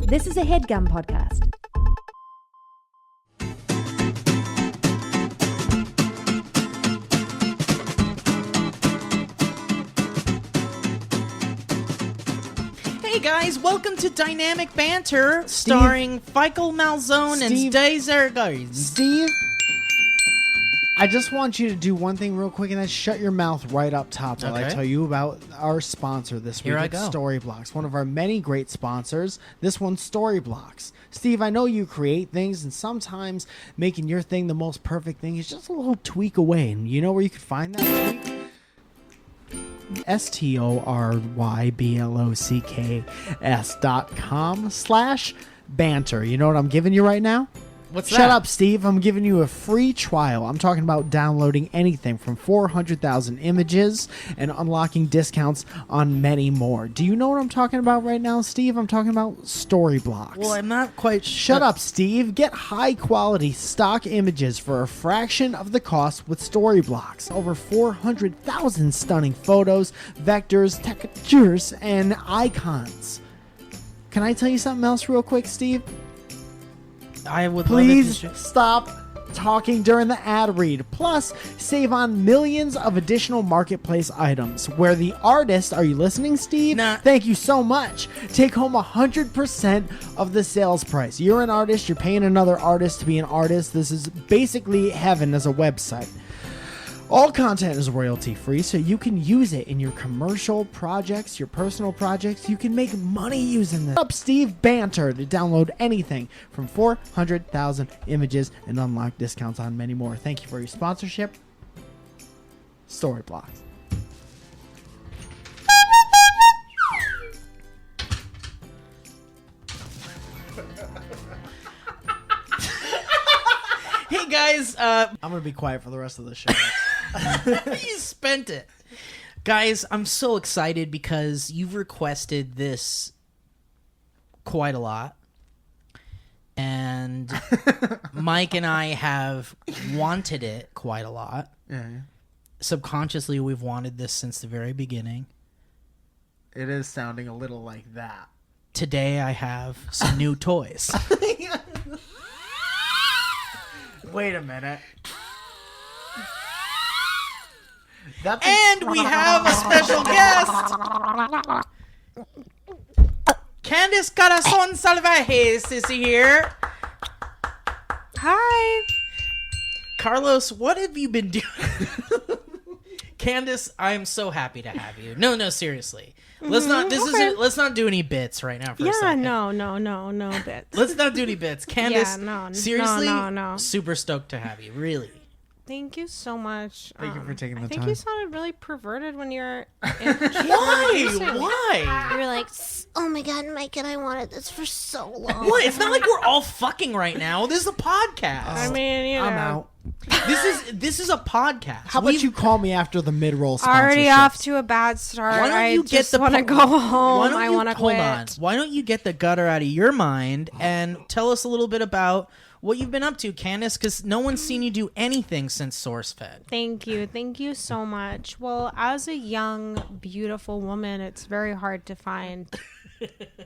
This is a HeadGum podcast. Hey guys, welcome to Dynamic Banter, starring Michael Malzone and Dazer Gardens. Steve, I just want you to do one thing real quick, and that's shut your mouth right up top while I tell you about our sponsor this week. It's Storyblocks, one of our many great sponsors. This one's Storyblocks. Steve, I know you create things, and sometimes making your thing the most perfect thing is just a little tweak away. And you know where you can find that tweak? StoryBlocks.com/banter. You know what I'm giving you right now? What's that? Shut up, Steve. I'm giving you a free trial. I'm talking about downloading anything from 400,000 images and unlocking discounts on many more. Do you know what I'm talking about right now, Steve? I'm talking about Storyblocks. Well, I'm not quite sure. Shut up, Steve. Get high-quality stock images for a fraction of the cost with Storyblocks. Over 400,000 stunning photos, vectors, textures, and icons. Can I tell you something else real quick, Steve? I would Please love it to stop talking during the ad read. Plus, save on millions of additional marketplace items where the artist, are you listening, Steve? Nah. Thank you so much. Take home 100% of the sales price. You're an artist. You're paying another artist to be an artist. This is basically heaven as a website. All content is royalty-free, so you can use it in your commercial projects, your personal projects. You can make money using this. Up Steve Banter to download anything from 400,000 images and unlock discounts on many more. Thank you for your sponsorship. Storyblocks. Hey guys, I'm going to be quiet for the rest of the show. you spent it. Guys, I'm so excited because you've requested this quite a lot. And Mike and I have wanted it quite a lot. Yeah. Subconsciously, we've wanted this since the very beginning. It is sounding a little like that. Today, I have some new toys. Wait a minute. And we have a special guest. Candace Carrizales is here. Hi. Carlos, what have you been doing? Candace, I am so happy to have you. No, seriously. Let's not do any bits right now for a second. No bits. Let's not do any bits. Candace, seriously, no. super stoked to have you, really. Thank you so much. Thank you for taking the I time. think you sounded really perverted when you were Why? You were like, oh my god, Mike and I wanted this for so long. What? It's not like we're all fucking right now. This is a podcast. I mean, you know. I'm out. This is a podcast. How about you call me after the mid-roll sponsorship? Already off to a bad start. Why don't you just want to go home. I want to quit. Hold on. Why don't you get the gutter out of your mind and tell us a little bit about what you've been up to, Candace, because no one's seen you do anything since SourceFed. Thank you so much. Well, as a young, beautiful woman, it's very hard to find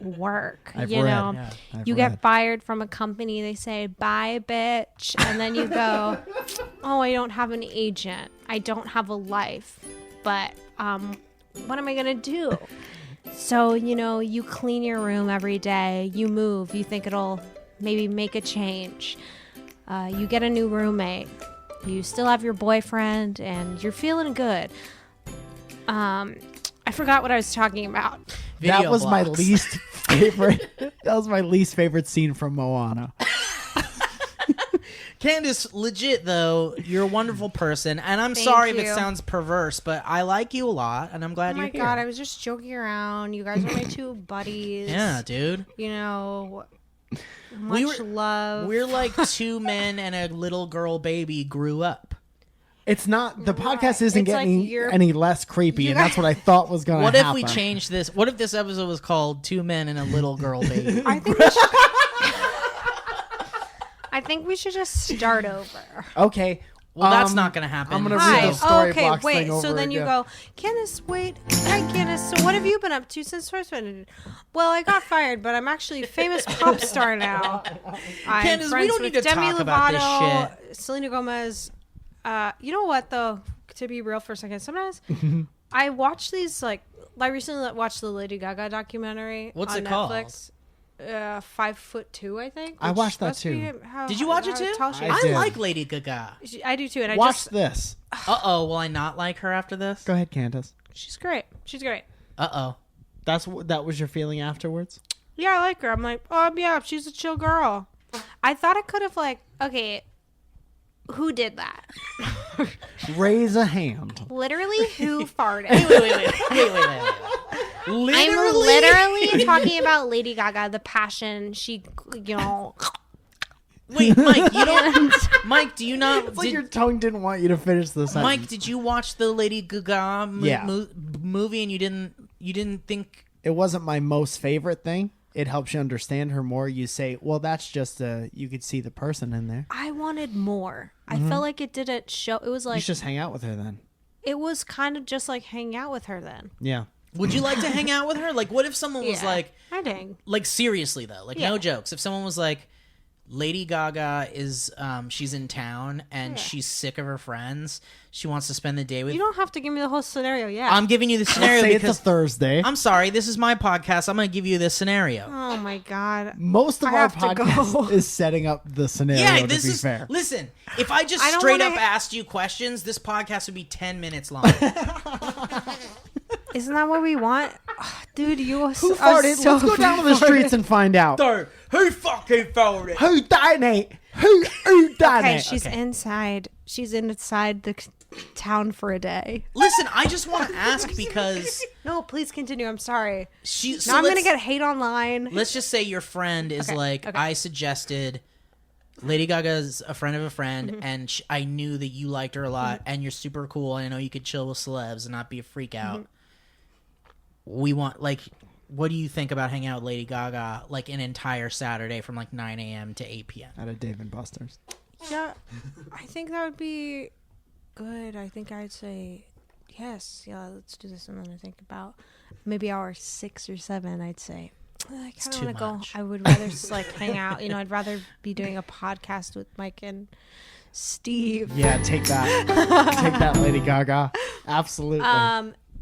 work. I've Get fired from a company, they say, bye, bitch. And then you go, oh, I don't have an agent. I don't have a life. But what am I going to do? So, you clean your room every day. You move. You think it'll maybe make a change. You get a new roommate. You still have your boyfriend, and you're feeling good. I forgot what I was talking about. That was my least favorite. That was my least favorite scene from Moana. Candace, legit though, you're a wonderful person, and I'm sorry if it sounds perverse, but I like you a lot, and I'm glad you're here. Oh my god, I was just joking around. You guys are my two buddies. Yeah, dude. Much love. We're like two men and a little girl baby grew up. It's not, the podcast isn't It's like getting any less creepy, and that's what I thought was going to happen. What if we changed this? What if this episode was called Two Men and a Little Girl Baby? I think we should just start over. Okay, Well, that's not going to happen. I'm gonna Hi. read the story Okay, blocks wait. thing over So then you again. go, Candace, wait. Hi, Candace. So what have you been up to since SourceFed? Well, I got fired, but I'm actually a famous pop star now. I'm Candace, we friends don't with need to Demi talk about this Lovato, Selena Gomez. You know what, though? To be real for a second, sometimes I watch these, like, I recently watched the Lady Gaga documentary What's on it called? Netflix. 5'2", I think. I which watched that must be too. Did you watch it too? tall she I is. did. like Lady Gaga. I do too, and I Watch just this. Uh-oh, will I not like her after this? Go ahead, Candace. she's great. She's great. Uh-oh. That was your feeling afterwards? Yeah, I like her. I'm like, yeah, she's a chill girl. I thought I could have okay, who did that? Raise a hand. Literally, who farted? Wait. I'm literally talking about Lady Gaga, the passion she, Wait, Mike, you don't... Mike, do you not... It's like your tongue didn't want you to finish the sentence. Mike, did you watch the Lady Gaga movie and you didn't think... It wasn't my most favorite thing. It helps you understand her more. You say, well, that's just you could see the person in there. I wanted more. I felt like it didn't show. It was You like, should just hang out with her then. it was kind of just like hang out with her then. Yeah. Would you like to hang out with her? Like, what if someone was I dang. like seriously though, like Yeah. no jokes. If someone was like, Lady Gaga is, she's in town and she's sick of her friends. She wants to spend the day with. You don't have to give me the whole scenario. Yeah. I'm giving you the scenario Say it's because a Thursday. I'm sorry. This is my podcast. I'm going to give you this scenario. Oh my god. Most of I our have to go. podcast is setting up the scenario, Yeah, to this be is fair. Listen, if I just I don't straight wanna up asked you questions, this podcast would be 10 minutes long. Isn't that what we want? Dude, you are Who so, farted? so Let's go down to the streets and find out. Who fucking farted? Who done it? Who done Okay, it? she's inside. She's inside the town for a day. Listen, I just want to ask because No, please continue. I'm sorry. she. Now I'm gonna get hate online. Let's just say your friend is Okay. I suggested Lady Gaga's a friend of a friend, and I knew that you liked her a lot, and you're super cool, and I know you could chill with celebs and not be a freak out. We want, what do you think about hanging out with Lady Gaga, an entire Saturday from, 9 a.m. to 8 p.m.? At a Dave & Buster's. Yeah, I think that would be good. I think I'd say yes. Yeah, let's do this. And then I think about maybe hour 6 or 7. I'd say I kind of too want to go. much. I would rather just hang out. I'd rather be doing a podcast with Mike and Steve. Yeah, take that. Take that, Lady Gaga. Absolutely.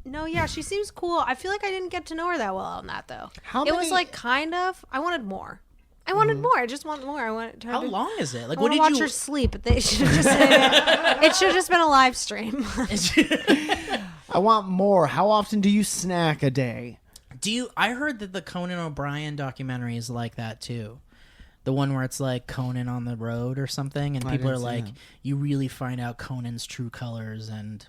No, yeah, she seems cool. I feel like I didn't get to know her that well on that though. How it was many- kind of. I wanted more. I wanted more. I just want more. I wanted. How long is it? I What want to did watch you? her sleep. But it should have just. It should have just been a live stream. I want more. How often do you snack a day? I heard that the Conan O'Brien documentary is like that too. The one where it's Conan on the road or something, and I people are didn't see that. you really find out Conan's true colors, and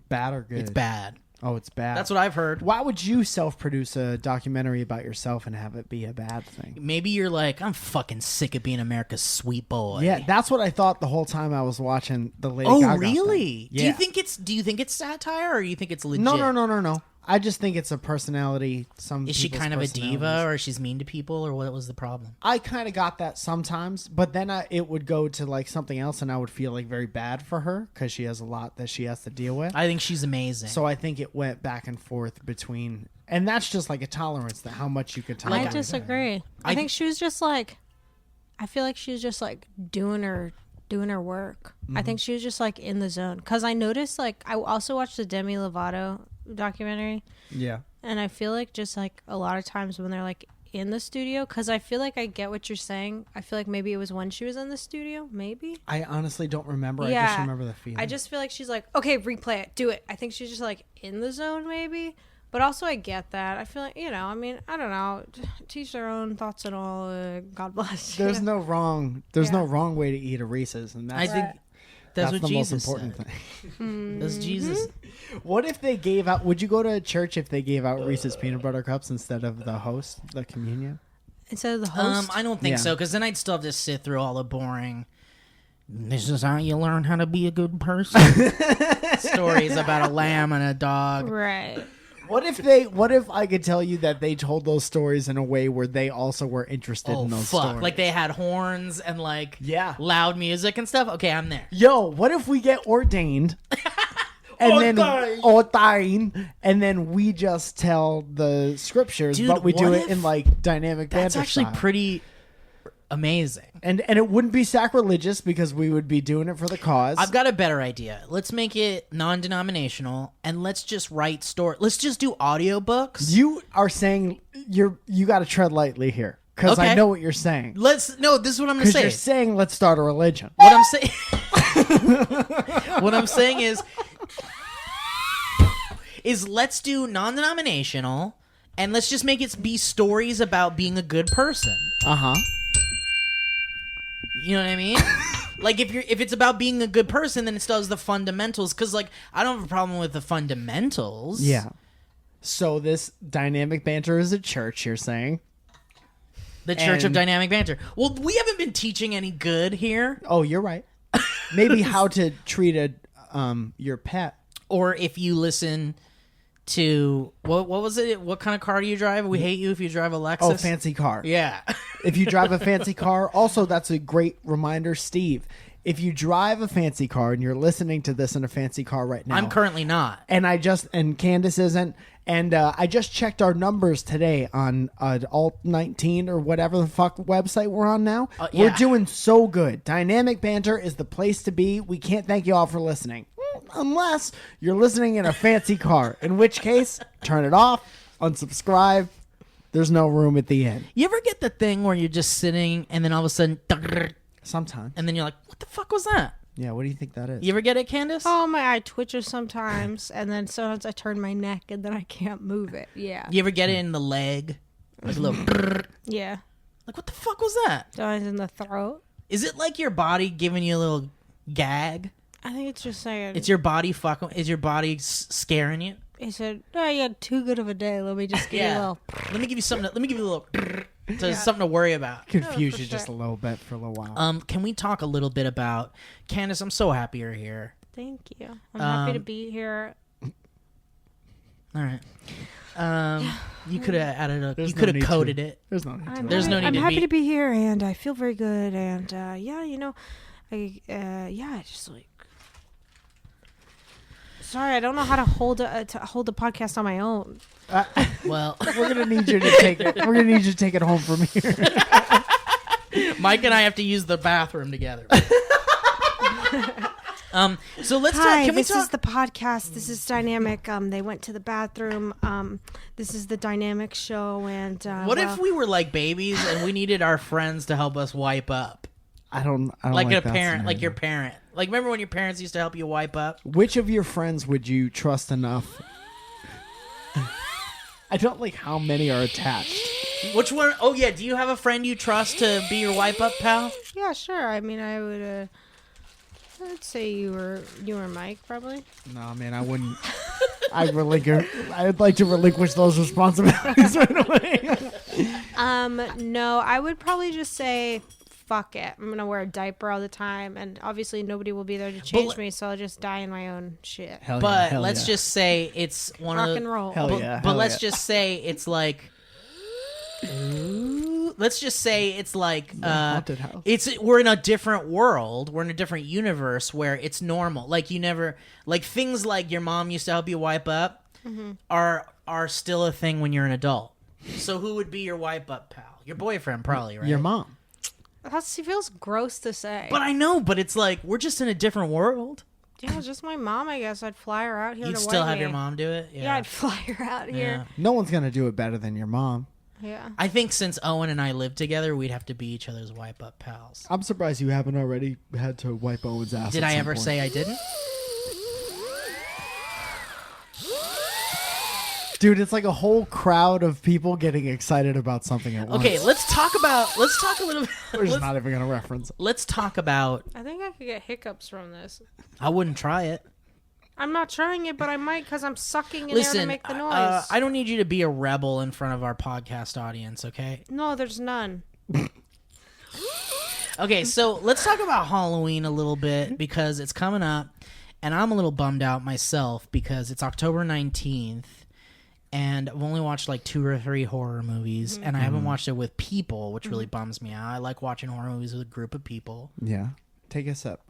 Bad or good? it's bad. Oh, it's bad. That's what I've heard. Why would you self-produce a documentary about yourself and have it be a bad thing? Maybe you're I'm fucking sick of being America's sweet boy. Yeah, that's what I thought the whole time I was watching the Lady Oh, Gaga really? thing. Do Yeah. you think it's satire, or you think it's legit? No. I just think it's a personality. Is she kind of a diva, or she's mean to people, or what was the problem? I kind of got that sometimes, but then it would go to something else, and I would feel very bad for her because she has a lot that she has to deal with. I think she's amazing. So I think it went back and forth between, and that's just a tolerance that how much you could tolerate. I disagree. I think she was just I feel like she was just doing her work. I think she was just in the zone. Because I noticed I also watched the Demi Lovato documentary, Yeah. and I feel just a lot of times when they're in the studio, because I feel I get what you're saying. I feel maybe it was when she was in the studio, maybe. I honestly don't remember. Yeah. I just remember the feeling. I just feel she's okay, replay it, do it. I think she's just in the zone maybe. But also I get that. I feel I mean, I don't know. Teach their own thoughts and all. God bless. There's no wrong. There's no Yeah. wrong way to eat a Reese's, and I that's think that's what the Jesus most important said. thing. That's Jesus. What if they gave out? Would you go to a church if they gave out Reese's peanut butter cups instead of the host, the communion? Instead of the host. I don't think Yeah. so, because then I'd still have to sit through all the boring. This is how you learn how to be a good person. Stories about a lamb and a dog. Right. What if I could tell you that they told those stories in a way where they also were interested in those stories? Like they had horns and like Yeah. loud music and stuff. Okay, I'm there. Yo, what if we get ordained and and then we just tell the scriptures, Dude, but we do what it if- in like dynamic banter That's actually style. pretty amazing. And it wouldn't be sacrilegious because we would be doing it for the cause. I've got a better idea. Let's make it non-denominational and let's just write Let's just do audiobooks. You are saying you got to tread lightly here because I Okay. know what you're saying. This is what I'm going to Because say. you're saying let's start a religion. What I'm saying What I'm saying is let's do non-denominational and let's just make it be stories about being a good person. Uh-huh. You know what I mean? Like if it's about being a good person, then it still has the fundamentals. Because like I don't have a problem with the fundamentals. Yeah. So this dynamic banter is a church, you're saying? The Church of And- Dynamic Banter. Well, we haven't been teaching any good here. Oh, you're right. Maybe how to treat your pet. Or if you listen to what was it? What kind of car do you drive? We hate you if you drive a Lexus. Oh, fancy car. Yeah. If you drive a fancy car, also that's a great reminder, Steve. If you drive a fancy car and you're listening to this in a fancy car right now, I'm currently not. and Candace isn't, and I just checked our numbers today on Alt 19 or whatever the fuck website we're on now. Yeah. We're doing so good. Dynamic Banter is the place to be. We can't thank you all for listening. Unless you're listening in a fancy car, in which case, turn it off, unsubscribe. There's no room at the end. You ever get the thing where you're just sitting and then all of a sudden, Sometimes. and then you're like, what the fuck was that? Yeah, what do you think that is? You ever get it, Candace? Oh, my eye twitches sometimes, and then sometimes I turn my neck, and then I can't move it. Yeah. You ever get it in the leg? Like a little, Yeah. like what the fuck was that? Sometimes in the throat. Is it like your body giving you a little gag? I think it's just saying. It's your body fucking. Is your body scaring you? He said, "Oh, you had too good of a day. Let me just give you a little." Let me give you something. Let me give you a little. Something to worry about. Confuse for you just a sure. little bit for a little while. Can we talk a little bit about Candace? I'm so happy you're here. Thank you. I'm happy to be here. All right. You could have added a. There's You no could have need to. coded it. There's no need to. There's no need I'm to happy be- to be here, and I feel very good, and I just like. Sorry, I don't know how to hold a podcast on my own. Well, We're gonna need you to take it. We're gonna need you to take it home from here. Mike and I have to use the bathroom together. So let's Hi, talk. Can we this talk? is the podcast. This is Dynamic. They went to the bathroom. This is the Dynamic show, and What if we were like babies and we needed our friends to help us wipe up? I don't Like a that parent, like scenario. your parent. Like remember when your parents used to help you wipe up? Which of your friends would you trust enough? I don't like how many are attached. Which one? Oh yeah, do you have a friend you trust to be your wipe up pal? Yeah, sure. I mean, I would. I'd say you were Mike, probably. No, man, I wouldn't. I'd like to relinquish those responsibilities right away. No, I would probably just say, fuck it. I'm gonna wear a diaper all the time, and obviously nobody will be there to change me, so I'll just die in my own shit. Hell But hell let's just say it's one Rock of the, and roll. Hell But, yeah, but hell let's yeah. just say it's like. Let's just say it's like haunted house. we're in a different world. We're in a different universe where it's normal. Like you never like things like your mom used to help you wipe up are still a thing when you're an adult. So who would be your wipe up pal? Your boyfriend probably, right? Your mom. That feels gross to say. But I know, but it's like we're just in a different world. Yeah, just my mom, I guess. I'd fly her out here You'd to still wipe have me. your mom do it? Yeah, I'd fly her out here. No one's gonna do it better than your mom. Yeah. I think since Owen and I live together, we'd have to be each other's wipe up pals. I'm surprised you haven't already had to wipe Owen's ass. Did at I some ever point. say I didn't? Dude, it's like a whole crowd of people getting excited about something at once. Okay, let's talk a little bit. We're just not even gonna reference it. Let's talk about. I think I could get hiccups from this. I wouldn't try it. I'm not trying it, but I might because I'm sucking in air to Listen, make the noise. I don't need you to be a rebel in front of our podcast audience, okay? No, there's none. Okay, so let's talk about Halloween a little bit because it's coming up, and I'm a little bummed out myself because it's October 19th, and I've only watched like 2 or 3 horror movies, and I haven't watched it with people, which really bums me out. I like watching horror movies with a group of people. Yeah. Take a sip.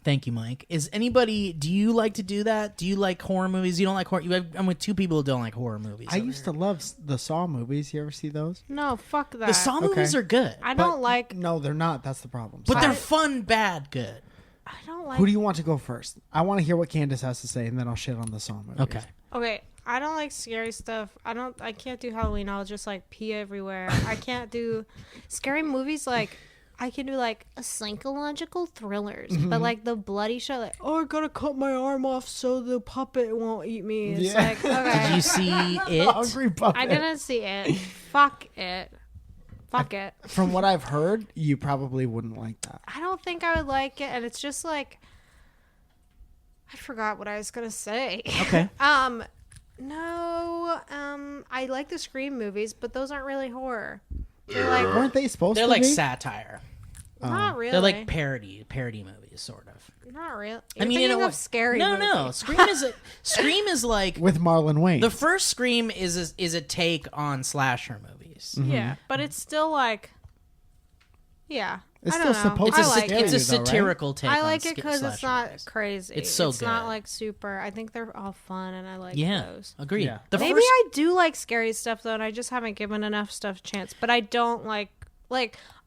Thank you, Mike. Do you like to do that? Do you like horror movies? You don't like horror? I'm with 2 people who don't like horror movies. I used to love the Saw movies. You ever see those? No, fuck that. The Saw movies are good. I don't like. No, they're not. That's the problem. But they're fun, bad, good. I don't like. Who do you want to go first? I want to hear what Candace has to say, and then I'll shit on the Saw movies. Okay. Okay, I don't like scary stuff. I can't do Halloween. I'll just like pee everywhere. I can't do scary movies. Like I can do like a psychological thrillers, but like the bloody shit. Like, oh, I gotta cut my arm off so the puppet won't eat me. It's like, okay. Did you see it? Hungry puppet. I didn't see it. Fuck it. Fuck it. From what I've heard, you probably wouldn't like that. I don't think I would like it, and it's just like I forgot what I was gonna say. Okay. No. I like the Scream movies, but those aren't really horror. They're like Weren't they supposed They're to like be? satire. not really. They're like parody movies, sort of. Not really. I mean, in a way, of scary. No. movies. Scream is like With Marlon Wayne. the first Scream is a take on slasher movies. Yeah, but it's still like. Yeah. It's I don't still know. supposed I to like scare it. It's a you, though, right? satirical take. I on like it because it's slasher not movies. crazy. It's so It's good. not like super. I think they're all fun, and I like Yeah, those. agreed. Yeah. The Maybe first, I do like scary stuff though, and I just haven't given enough stuff a chance. But I don't like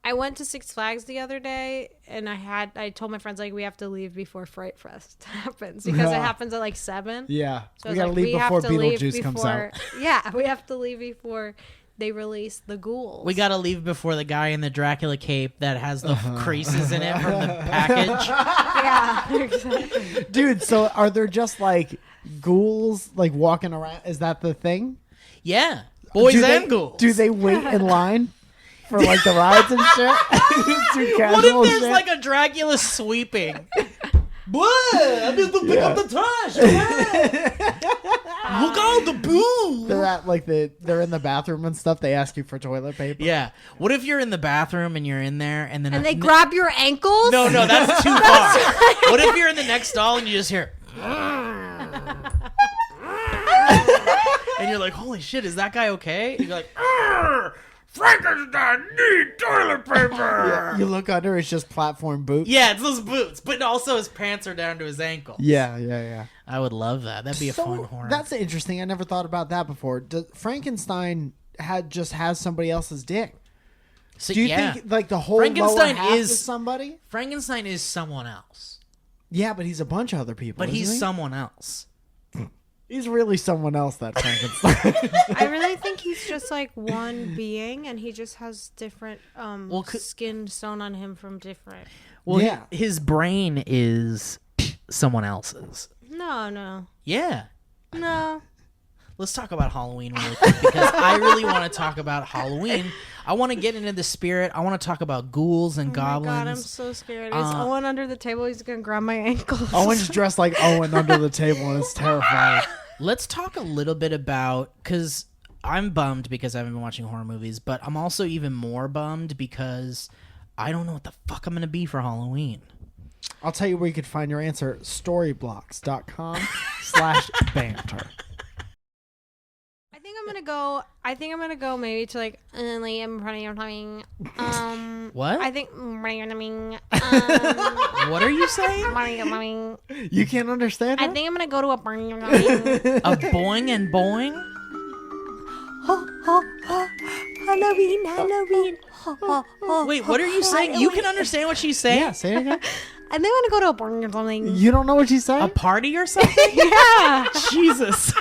I went to Six Flags the other day, and I told my friends like we have to leave before Fright Fest happens because it happens at like 7. Yeah. So We it's gotta like, leave we have before to leave Beetlejuice comes out. Yeah, we have to leave before they release the ghouls. we gotta leave before the guy in the Dracula cape that has the creases in it from the package. Yeah, exactly. Dude, so are there just like ghouls like walking around? Is that the thing? Yeah, boys Do and they, ghouls. Do they wait in line for like the rides and shit? Too What casual if there's shit? like a Dracula sweeping? Boy, I need to pick up the trash. Look all the boo. They're at like they're in the bathroom and stuff. They ask you for toilet paper. Yeah. What if you're in the bathroom and you're in there and then And they grab your ankles? No, that's too far. What if you're in the next stall and you just hear and you're like, holy shit, is that guy okay? And you're like, Frankenstein need toilet paper. You look under, it's just platform boots. Yeah, it's those boots, but also his pants are down to his ankles. Yeah. I would love that. That'd be a fun horror. That's interesting. I never thought about that before. Frankenstein has somebody else's dick. So, Do you yeah. think like the whole Frankenstein lower half is- is somebody? Frankenstein is someone else, Yeah, but he's a bunch of other people. but isn't he's he? someone else. He's really someone else. That Frankenstein. I really think he's just like one being, and he just has different skin sewn on him from different. Well, Yeah. his brain is someone else's. No. Yeah. No. Let's talk about Halloween really quick because I really want to talk about Halloween. I want to get into the spirit. I want to talk about ghouls and goblins. Oh my God, I'm so scared. Is Owen under the table? He's gonna grab my ankles. Owen's dressed like Owen under the table, and it's terrifying. Let's talk a little bit about, because I'm bummed because I haven't been watching horror movies, but I'm also even more bummed because I don't know what the fuck I'm going to be for Halloween. I'll tell you where you could find your answer. Storyblocks.com/banter. I think I'm gonna go maybe to like I'm running out of timing. What? I think running out of timing. What are you saying? Running out of timing. You can't understand I her? think I'm gonna go to a burning out of timing. A boing and boing? Halloween. Wait, what are you saying? You can understand what she's saying? Yeah, say it again. I think I'm gonna go to a burning or something. You don't know what she's saying? A party or something? Yeah. Jesus.